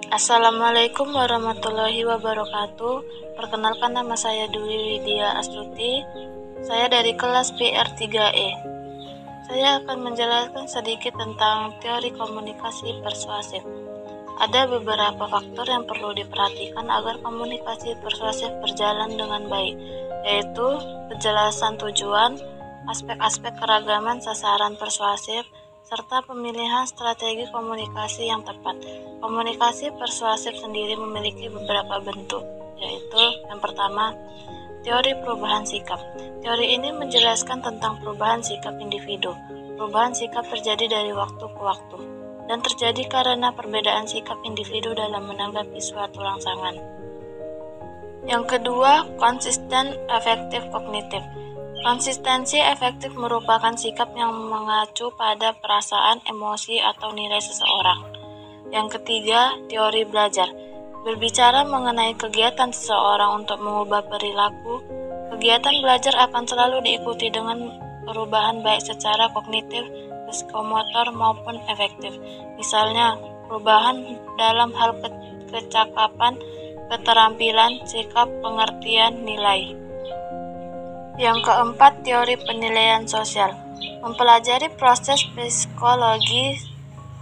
Assalamualaikum warahmatullahi wabarakatuh. Perkenalkan, nama saya Dwi Widya Astuti. Saya dari kelas PR3E. Saya akan menjelaskan sedikit tentang teori komunikasi persuasif. Ada beberapa faktor yang perlu diperhatikan agar komunikasi persuasif berjalan dengan baik, yaitu kejelasan tujuan, aspek-aspek keragaman sasaran persuasif, serta pemilihan strategi komunikasi yang tepat. Komunikasi persuasif sendiri memiliki beberapa bentuk, yaitu yang pertama, teori perubahan sikap. Teori ini menjelaskan tentang perubahan sikap individu. Perubahan sikap terjadi dari waktu ke waktu, dan terjadi karena perbedaan sikap individu dalam menanggapi suatu rangsangan. Yang kedua, konsisten efektif kognitif. Konsistensi efektif merupakan sikap yang mengacu pada perasaan, emosi, atau nilai seseorang. Yang ketiga, teori belajar. Berbicara mengenai kegiatan seseorang untuk mengubah perilaku, kegiatan belajar akan selalu diikuti dengan perubahan baik secara kognitif, psikomotor, maupun efektif. Misalnya, perubahan dalam hal kecakapan, keterampilan, sikap, pengertian, nilai. Yang keempat, teori penilaian sosial. Mempelajari proses psikologi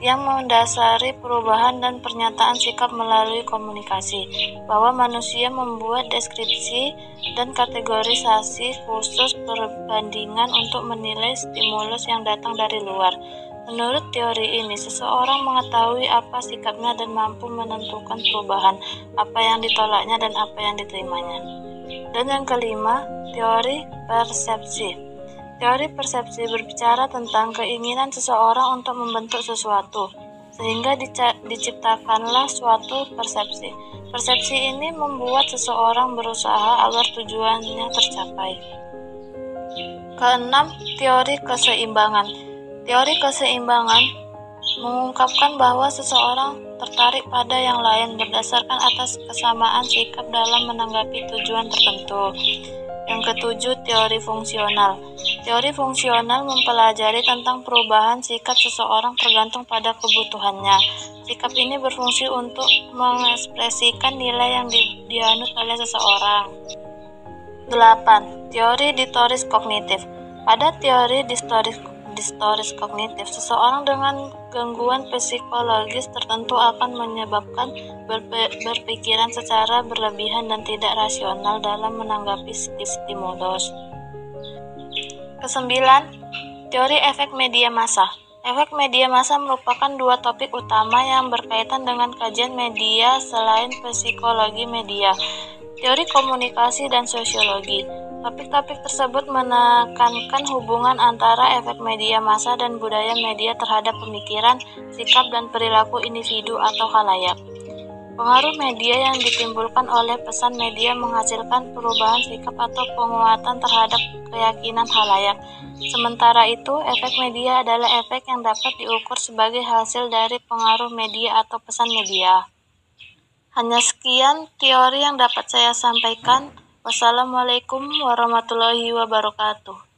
yang mendasari perubahan dan pernyataan sikap melalui komunikasi, bahwa manusia membuat deskripsi dan kategorisasi khusus perbandingan untuk menilai stimulus yang datang dari luar. Menurut teori ini, seseorang mengetahui apa sikapnya dan mampu menentukan perubahan, apa yang ditolaknya dan apa yang diterimanya. Dan yang kelima, teori persepsi. Teori persepsi berbicara tentang keinginan seseorang untuk membentuk sesuatu, sehingga diciptakanlah suatu persepsi. Persepsi ini membuat seseorang berusaha agar tujuannya tercapai. Keenam, teori keseimbangan. Teori keseimbangan mengungkapkan bahwa seseorang tertarik pada yang lain berdasarkan atas kesamaan sikap dalam menanggapi tujuan tertentu. Yang ketujuh, teori fungsional. Teori fungsional mempelajari tentang perubahan sikap seseorang tergantung pada kebutuhannya. Sikap ini berfungsi untuk mengekspresikan nilai yang dianut oleh seseorang. 8. Teori distoris kognitif. Pada teori distoris kognitif, seseorang dengan gangguan psikologis tertentu akan menyebabkan berpikiran secara berlebihan dan tidak rasional dalam menanggapi stimulus. Kesembilan, teori efek media massa. Efek media massa merupakan dua topik utama yang berkaitan dengan kajian media selain psikologi media, teori komunikasi, dan sosiologi. Topik-topik tersebut menekankan hubungan antara efek media massa dan budaya media terhadap pemikiran, sikap, dan perilaku individu atau khalayak. Pengaruh media yang ditimbulkan oleh pesan media menghasilkan perubahan sikap atau penguatan terhadap keyakinan khalayak. Sementara itu, efek media adalah efek yang dapat diukur sebagai hasil dari pengaruh media atau pesan media. Hanya sekian teori yang dapat saya sampaikan. Wassalamualaikum warahmatullahi wabarakatuh.